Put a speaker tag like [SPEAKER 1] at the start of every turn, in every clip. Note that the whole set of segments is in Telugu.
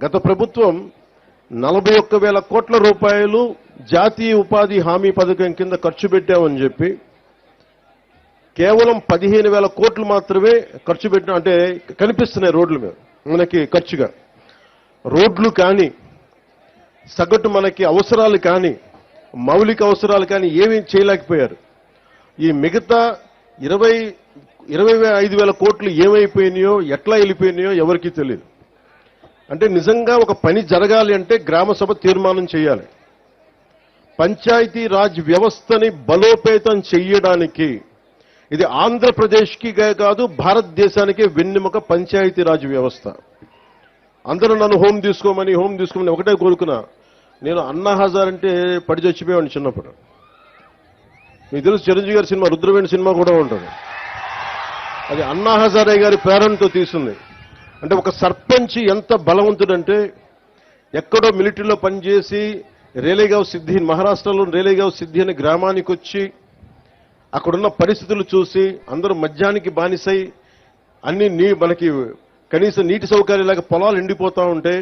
[SPEAKER 1] గత ప్రభుత్వం 41,000 కోట్ల రూపాయలు జాతీయ ఉపాధి హామీ పథకం కింద ఖర్చు పెట్టామని చెప్పి కేవలం 15,000 కోట్లు మాత్రమే ఖర్చు పెట్టిన అంటే కనిపిస్తున్నాయి రోడ్ల మీద మనకి ఖర్చుగా. రోడ్లు కానీ సగటు మనకి అవసరాలు కానీ మౌలిక అవసరాలు కానీ ఏమీ చేయలేకపోయారు. ఈ మిగతా 25,000 కోట్లు ఏమైపోయినాయో ఎట్లా వెళ్ళిపోయినాయో ఎవరికీ తెలియదు. అంటే నిజంగా ఒక పని జరగాలి అంటే గ్రామ సభ తీర్మానం చేయాలి. పంచాయతీ రాజ్ వ్యవస్థని బలోపేతం చేయడానికి ఇది ఆంధ్రప్రదేశ్కి కాదు భారతదేశానికి వెన్నెముక పంచాయతీ రాజ్ వ్యవస్థ. అందరూ నన్ను హోమ్ తీసుకోమని ఒకటే కోరుకున్నా. నేను అన్నా హజార్ అంటే పడి చచ్చిపోయాను చిన్నప్పుడు. మీకు తెలుసు చిరంజీవి గారి సినిమా రుద్రవేణి సినిమా కూడా ఉంటుంది. అది అన్నా హజారే గారి ప్రేరణతో తీసింది. అంటే ఒక సర్పంచ్ ఎంత బలవంతుడంటే ఎక్కడో మిలిటరీలో పనిచేసి రేలేగావ్ సిద్ధి మహారాష్ట్రలో రేలేగావ్ సిద్ధి అనే గ్రామానికి వచ్చి అక్కడున్న పరిస్థితులు చూసి అందరూ మద్యానికి బానిసై అన్ని మనకి కనీసం నీటి సౌకర్యాలకు పొలాలు ఎండిపోతా ఉంటే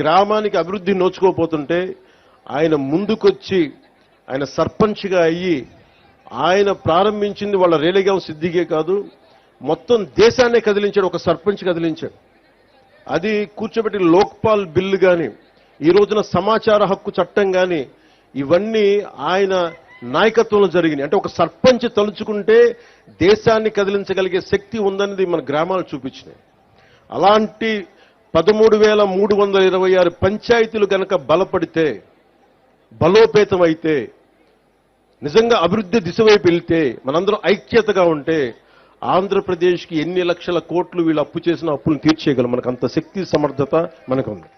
[SPEAKER 1] గ్రామానికి అభివృద్ధి నోచుకోపోతుంటే ఆయన ముందుకొచ్చి ఆయన సర్పంచ్గా అయ్యి ఆయన ప్రారంభించింది వాళ్ళ రేలేగావ్ సిద్ధిగే కాదు మొత్తం దేశాన్నే కదిలించాడు. ఒక సర్పంచ్ కదిలించాడు. అది కూర్చోబెట్టి లోక్పాల్ బిల్లు కానీ ఈ రోజున సమాచార హక్కు చట్టం కానీ ఇవన్నీ ఆయన నాయకత్వంలో జరిగినాయి. అంటే ఒక సర్పంచ్ తలుచుకుంటే దేశాన్ని కదిలించగలిగే శక్తి ఉందనేది మన గ్రామాలు చూపించినాయి. అలాంటి 13,326 పంచాయతీలు కనుక బలపడితే బలోపేతం అయితే నిజంగా అభివృద్ధి దిశ వైపు వెళ్తే మనందరం ఐక్యతగా ఉంటే ఆంధ్రప్రదేశ్కి ఎన్ని లక్షల కోట్లు వీళ్ళు అప్పు చేసిన అప్పులను తీర్చేయగలం. మనకు అంత శక్తి సమర్థత మనకు ఉంది.